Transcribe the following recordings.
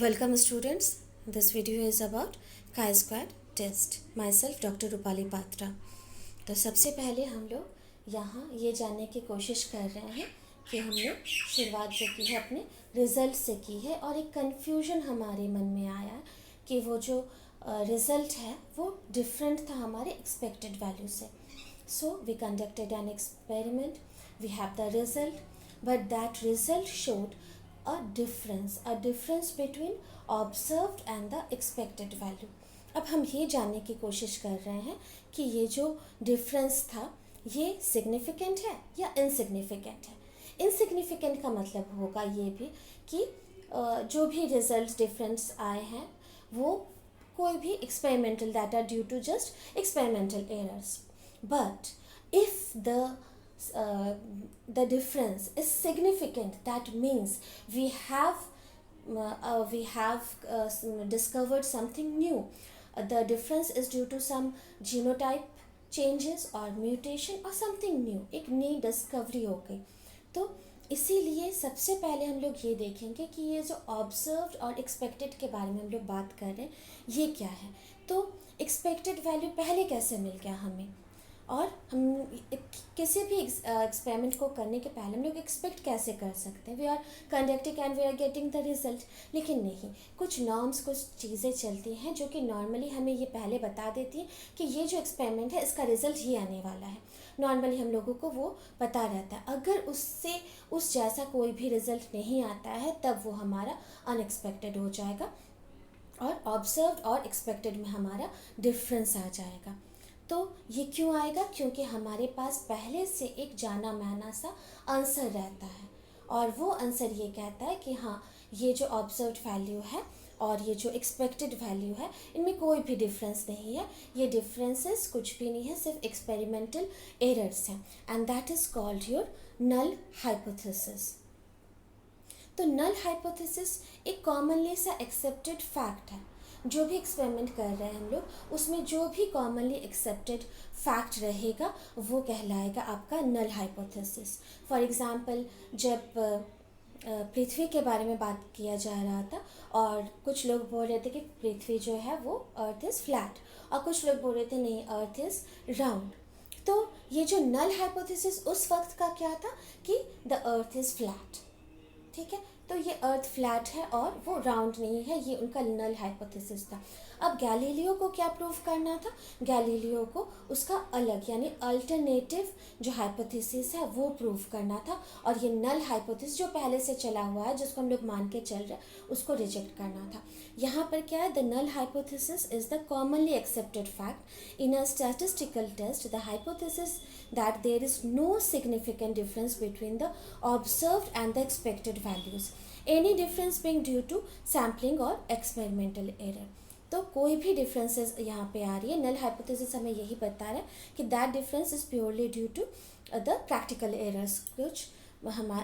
Welcome students. This video is about chi-square test. Myself Dr. Rupali Patra. तो सबसे पहले हम लोग यहाँ ये जानने की कोशिश कर रहे हैं कि हमने शुरुआत जो की है अपने रिज़ल्ट से की है और एक कन्फ्यूजन हमारे मन में आया कि वो जो रिज़ल्ट है वो डिफरेंट था हमारे एक्सपेक्टेड वैल्यू से. So we conducted an experiment. We have the result, but that result showed a difference between observed and the expected value. अब हम ये जानने की कोशिश कर रहे हैं कि ये जो डिफरेंस था ये सिग्निफिकेंट है या इनसिग्निफिकेंट है. इनसिग्निफिकेंट का मतलब होगा ये भी कि जो भी रिजल्ट डिफरेंस आए हैं वो कोई भी experimental data due to just experimental errors. But if the difference is significant, that means we have discovered something new. The difference is due to some genotype changes or mutation or something new. एक नई discovery हो गई. तो इसीलिए सबसे पहले हम लोग ये देखेंगे कि ये जो ऑब्जर्व्ड और एक्सपेक्टेड के बारे में हम लोग बात कर रहे हैं ये क्या है. तो एक्सपेक्टेड वैल्यू पहले कैसे मिल गया हमें, और हम किसी भी एक्सपेरिमेंट को करने के पहले हम लोग एक्सपेक्ट कैसे कर सकते हैं. We are conducting and we are getting the result. लेकिन नहीं, कुछ नॉर्म्स, कुछ चीज़ें चलती हैं जो कि नॉर्मली हमें ये पहले बता देती हैं कि ये जो एक्सपेरिमेंट है इसका रिजल्ट ये आने वाला है. नॉर्मली हम लोगों को वो पता रहता है. अगर उससे उस जैसा कोई भी रिजल्ट नहीं आता है तब वो हमारा अनएक्सपेक्टेड हो जाएगा और ऑब्जर्व्ड और एक्सपेक्टेड में हमारा डिफरेंस आ जाएगा. तो ये क्यों आएगा? क्योंकि हमारे पास पहले से एक जाना माना सा आंसर रहता है और वो आंसर ये कहता है कि हाँ, ये जो ऑब्जर्व्ड वैल्यू है और ये जो एक्सपेक्टेड वैल्यू है इनमें कोई भी डिफरेंस नहीं है. ये डिफरेंसेस कुछ भी नहीं है, सिर्फ एक्सपेरिमेंटल एरर्स हैं. And that is called your null hypothesis. तो नल हाइपोथेसिस एक कॉमनली सा एक्सेप्टेड फैक्ट है. जो भी एक्सपेरिमेंट कर रहे हैं हम लोग उसमें जो भी कॉमनली एक्सेप्टेड फैक्ट रहेगा वो कहलाएगा आपका नल हाइपोथेसिस. फॉर एग्ज़ाम्पल, जब पृथ्वी के बारे में बात किया जा रहा था और कुछ लोग बोल रहे थे कि पृथ्वी जो है वो अर्थ इज़ फ्लैट और कुछ लोग बोल रहे थे नहीं, अर्थ इज़ राउंड. तो ये जो नल हाइपोथेसिस उस वक्त का क्या था कि द अर्थ इज़ फ्लैट. ठीक है, तो ये अर्थ फ्लैट है और वो राउंड नहीं है, ये उनका नल हाइपोथेसिस था. अब गैलीलियो को क्या प्रूव करना था? गैलीलियो को उसका अलग यानी अल्टरनेटिव जो हाइपोथेसिस है वो प्रूव करना था और ये नल हाइपोथेसिस जो पहले से चला हुआ है जिसको हम लोग मान के चल रहे हैं उसको रिजेक्ट करना था. यहाँ पर क्या है? The null hypothesis is the commonly accepted fact in a statistical test. The hypothesis that there is no significant difference between the observed and the expected values, any difference being due to sampling or experimental error. तो कोई भी differences यहाँ पे आ रही है. Null hypothesis हमें यही बता रहा है कि that difference is purely due to the practical errors. कुछ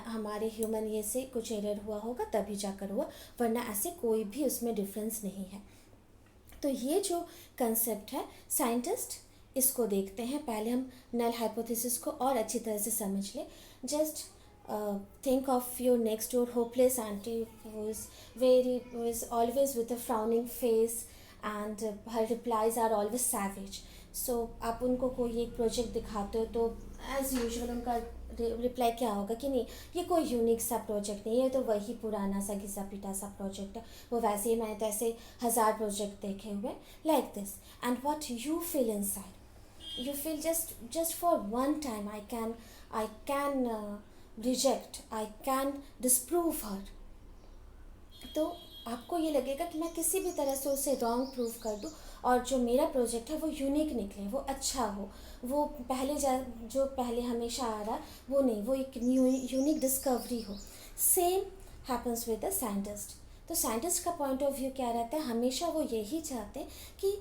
हमारे ह्यूमन ये से कुछ एरर हुआ होगा तभी जाकर हुआ, वरना ऐसे कोई भी उसमें डिफरेंस नहीं है. तो ये जो कंसेप्ट है साइंटिस्ट इसको देखते हैं. पहले हम नल हाइपोथेसिस को और अच्छी तरह से समझ लें. Just think of your next door hopeless auntie who is always with a frowning face and her replies are always savage. So आप उनको कोई एक प्रोजेक्ट दिखाते हो तो एज यूजुअल उनका रिप्लाई क्या होगा कि नहीं, ये कोई यूनिक सा प्रोजेक्ट नहीं है, तो वही पुराना सा घिसा पिटा सा प्रोजेक्ट है. वो वैसे ही मैंने तैसे 1000 प्रोजेक्ट देखे हुए like this. And what you feel inside, you feel just for one time I can reject, I can disprove her. तो आपको ये लगेगा कि मैं किसी भी तरह से उसे रॉन्ग प्रूव कर दूँ और जो मेरा प्रोजेक्ट है वो यूनिक निकले, वो अच्छा हो, वो जो पहले हमेशा आ रहा वो नहीं, वो एक न्यू यूनिक डिस्कवरी हो. Same happens with the scientist. तो साइंटिस्ट का पॉइंट ऑफ व्यू क्या रहता है? हमेशा वो यही चाहते हैं कि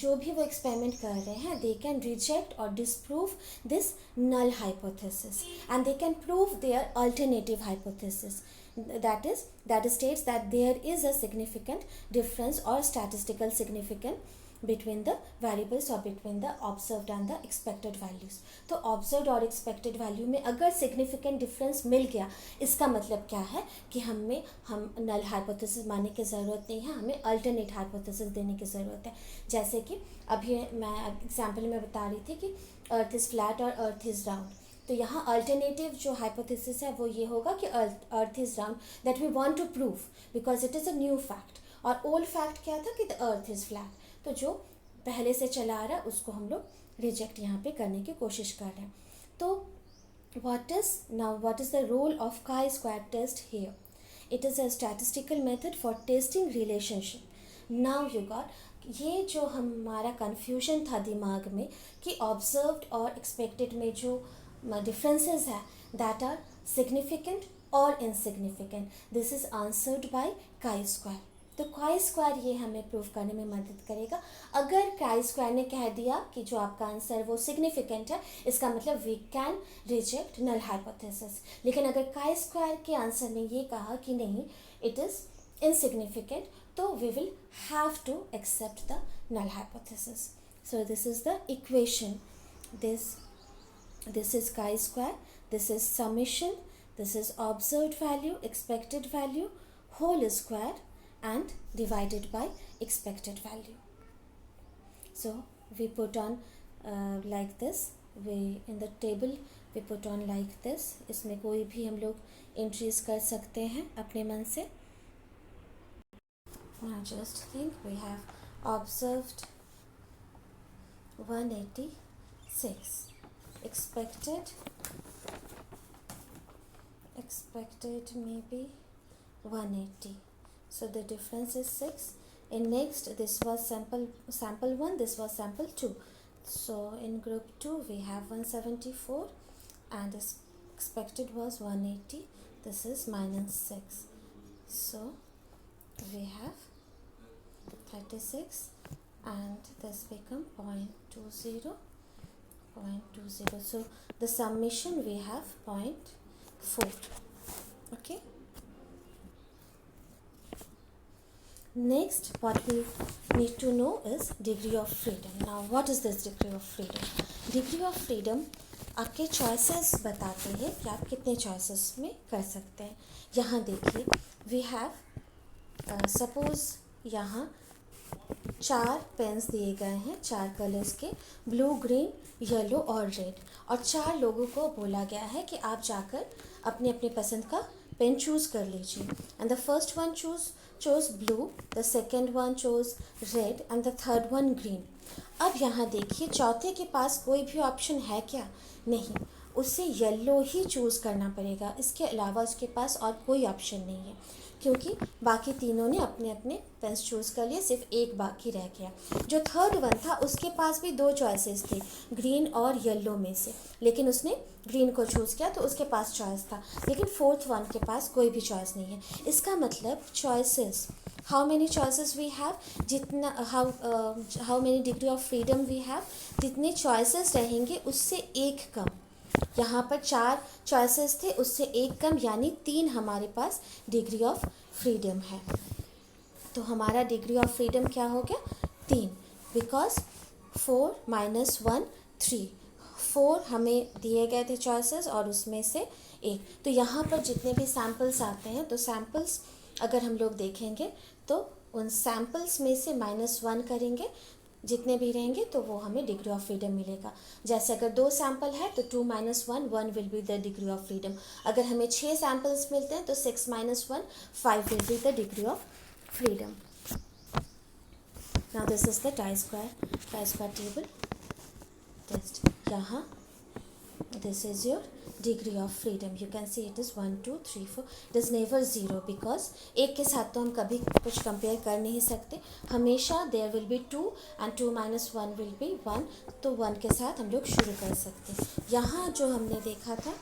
जो भी वो एक्सपेरिमेंट कर रहे हैं दे कैन रिजेक्ट और disprove this null hypothesis and they can prove their alternative hypothesis that states that there is a significant difference or statistical significant between the variables और between the observed and the expected values. तो observed और expected value में अगर significant difference मिल गया, इसका मतलब क्या है कि हम नल हाइपोथेसिस मानने की ज़रूरत नहीं है, हमें अल्टरनेट हाइपोथेसिस देने की ज़रूरत है। जैसे कि अभी मैं एग्जाम्पल में बता रही थी कि अर्थ इज़ फ्लैट और अर्थ इज़ राउंड, तो यहाँ अल्टरनेटिव जो हाइपोथेसिस है वो ये होगा कि earth is round, that we want to prove because it is a new fact. और ओल्ड फैक्ट क्या था कि द अर्थ इज़ फ्लैट, तो जो पहले से चला आ रहा है उसको हम लोग रिजेक्ट यहाँ पे करने की कोशिश कर रहे हैं। तो what is the role of chi-square test here? It is a statistical method for testing relationship. Now you got, ये जो हमारा confusion था दिमाग में कि observed और expected में जो differences है that are significant or insignificant, this is answered by chi-square. तो काई स्क्वायर ये हमें प्रूव करने में मदद करेगा। अगर काई स्क्वायर ने कह दिया कि जो आपका आंसर वो सिग्निफिकेंट है, इसका मतलब we can reject null hypothesis. लेकिन अगर काई स्क्वायर के आंसर ने ये कहा कि नहीं, इट इज़ इनसिग्निफिकेंट, तो we will have to accept the null hypothesis. So this is the equation, this is chi-square, this is summation, this is observed value, expected value, whole square and divided by expected value. So we put on like this, we in the table we put on like this. इसमें कोई भी हम लोग entries कर सकते हैं अपने मन से. Now just think, we have observed 186, expected maybe 180, so the difference is 6. In next, this was sample 1, this was sample 2. So in group 2 we have 174 and this expected was 180, this is minus 6, so we have 36 and this become 0.20. So the summation we have 0.4. Okay, next what we need to know is degree of freedom. Now what is this degree of freedom? Degree of freedom आपके choices बताते हैं कि आप कितने choices में कर सकते हैं. यहाँ देखिए, वी हैव सपोज यहाँ 4 पेन्स दिए गए हैं, 4 कलर्स के, ब्लू, ग्रीन, येलो और रेड, और 4 लोगों को बोला गया है कि आप जाकर अपनी अपनी पसंद का पेन चूज़ कर लीजिए. And the first one chose blue, the second one chose red and the third one green. अब यहाँ देखिए, चौथे के पास कोई भी ऑप्शन है क्या? नहीं, उसे येलो ही चूज़ करना पड़ेगा, इसके अलावा उसके पास और कोई ऑप्शन नहीं है, क्योंकि बाकी तीनों ने अपने अपने पेन्स चूज़ कर लिए, सिर्फ एक बाकी रह गया. जो थर्ड वन था उसके पास भी 2 चॉइसेस थे, ग्रीन और येलो में से, लेकिन उसने ग्रीन को चूज़ किया तो उसके पास चॉइस था. लेकिन फोर्थ वन के पास कोई भी चॉइस नहीं है. इसका मतलब choices, how many choices we have, जितना how many degree of freedom we have, जितने चॉइसेस रहेंगे उससे एक कम. यहाँ पर 4 चॉइसेस थे, उससे एक कम, यानी 3 हमारे पास डिग्री ऑफ फ्रीडम है. तो हमारा डिग्री ऑफ फ्रीडम क्या हो गया? 3, बिकॉज 4 - 1 3. 4 हमें दिए गए थे चॉइसेस और उसमें से एक. तो यहाँ पर जितने भी सैम्पल्स आते हैं, तो सैम्पल्स अगर हम लोग देखेंगे तो उन सैम्पल्स में से -1 करेंगे, जितने भी रहेंगे तो वो हमें डिग्री ऑफ फ्रीडम मिलेगा. जैसे अगर 2 सैम्पल है तो 2 - 1 1 will be the degree of freedom. अगर हमें 6 सैम्पल्स मिलते हैं तो 6 - 1 5 will be the degree of freedom. Now this is the chi-square table test. यहाँ this is your degree of freedom. You can see it is 1 2 3 4. It is never 0 because एक के साथ तो हम कभी कुछ कंपेयर कर नहीं सकते. हमेशा there will be 2 and 2 - 1 will be 1. तो 1 के साथ हम लोग शुरू कर सकते. यहाँ जो हमने देखा था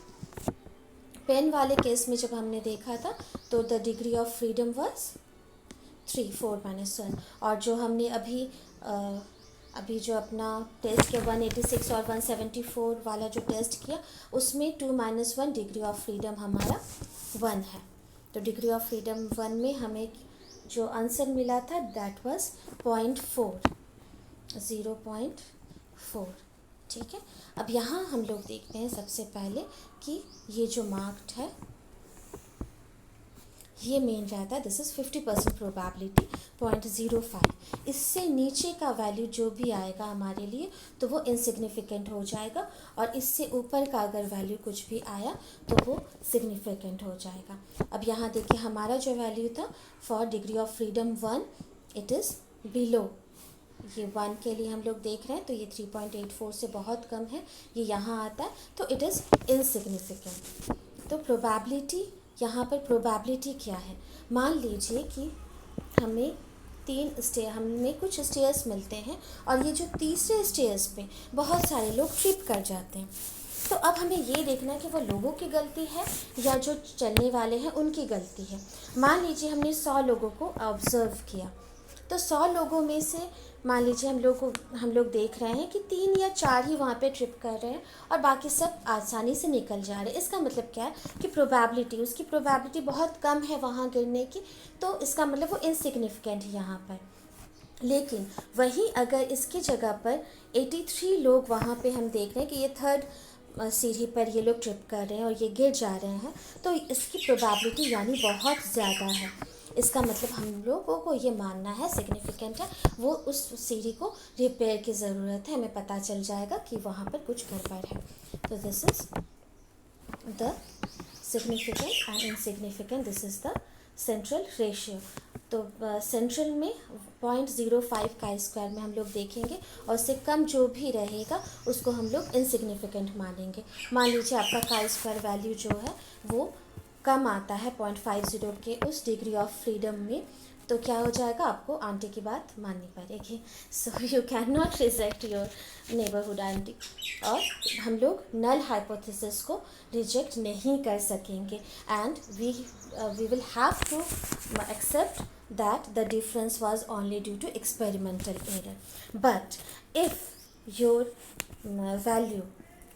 पेन वाले केस में, जब हमने देखा था तो the degree of freedom was 3 4 - 1. और जो हमने अभी जो अपना टेस्ट किया 186 और 174 वाला जो टेस्ट किया, उसमें 2 - 1 डिग्री ऑफ फ्रीडम हमारा 1 है. तो डिग्री ऑफ फ्रीडम 1 में हमें जो आंसर मिला था दैट वाज 0.4. 0.4। ठीक है, अब यहाँ हम लोग देखते हैं सबसे पहले कि ये जो मार्क्ड है ये मेन रहता है, दिस इज़ 50% प्रोबेबिलिटी 0.05। इससे नीचे का वैल्यू जो भी आएगा हमारे लिए तो वो इनसिग्निफिकेंट हो जाएगा, और इससे ऊपर का अगर वैल्यू कुछ भी आया तो वो सिग्निफिकेंट हो जाएगा। अब यहाँ देखिए हमारा जो वैल्यू था for degree of freedom 1, it is below, ये 1 के लिए हम लोग देख रहे हैं तो ये 3.84 से बहुत कम है, ये यहाँ आता है तो इट इज़ इनसिग्निफिकेंट। तो प्रोबेबिलिटी, यहाँ पर प्रोबेबिलिटी क्या है, मान लीजिए कि हमें कुछ स्टेयर्स मिलते हैं और ये जो तीसरे स्टेयर्स पे बहुत सारे लोग ट्रिप कर जाते हैं, तो अब हमें ये देखना है कि वो लोगों की गलती है या जो चलने वाले हैं उनकी गलती है। मान लीजिए हमने 100 लोगों को ऑब्ज़र्व किया, तो 100 लोगों में से मान लीजिए हम लोग देख रहे हैं कि 3 या 4 ही वहाँ पे ट्रिप कर रहे हैं और बाकी सब आसानी से निकल जा रहे हैं। इसका मतलब क्या है कि उसकी प्रोबेबिलिटी बहुत कम है वहाँ गिरने की, तो इसका मतलब वो इनसिग्निफिकेंट है यहाँ पर। लेकिन वहीं अगर इसकी जगह पर 83 लोग वहाँ पे हम देख रहे हैं कि ये थर्ड सीढ़ी पर ये लोग ट्रिप कर रहे हैं और ये गिर जा रहे हैं, तो इसकी प्रोबेबिलिटी यानी बहुत ज़्यादा है। इसका मतलब हम लोगों को ये मानना है सिग्निफिकेंट है, वो उस सीढ़ी को रिपेयर की ज़रूरत है, हमें पता चल जाएगा कि वहाँ पर कुछ गड़बड़ है। तो this is the significant and insignificant, this is the central ratio. तो सेंट्रल में 0.05 का स्क्वायर में हम लोग देखेंगे और उससे कम जो भी रहेगा उसको हम लोग इनसिग्निफिकेंट मानेंगे। मान लीजिए आपका का स्क्वायर वैल्यू जो है वो कम आता है 0.50 के उस डिग्री ऑफ फ्रीडम में, तो क्या हो जाएगा, आपको आंटी की बात माननी पड़ेगी। So you can not reject your neighbourhood aunty, और हम लोग नल हाइपोथेसिस को रिजेक्ट नहीं कर सकेंगे, and we will have to accept that the difference was only due to experimental error. But if your value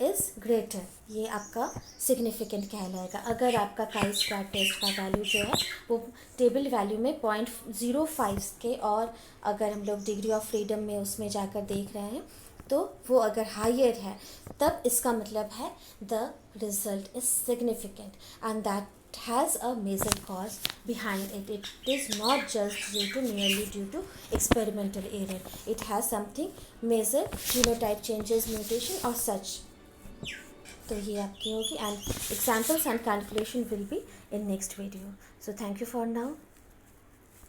is greater, ये आपका significant कहलाएगा। अगर आपका काई स्क्वायर टेस्ट का वैल्यू जो है वो टेबल वैल्यू में 0.05 के, और अगर हम लोग डिग्री ऑफ फ्रीडम में उसमें जाकर देख रहे हैं तो वो अगर हायर है, तब इसका मतलब है the result is significant and that has a major cause behind it. It is not just merely due to experimental error. It has something major, genotype changes, mutation or such. तो ये आपकी होगी, and examples and calculation will be in next video. So thank you for now.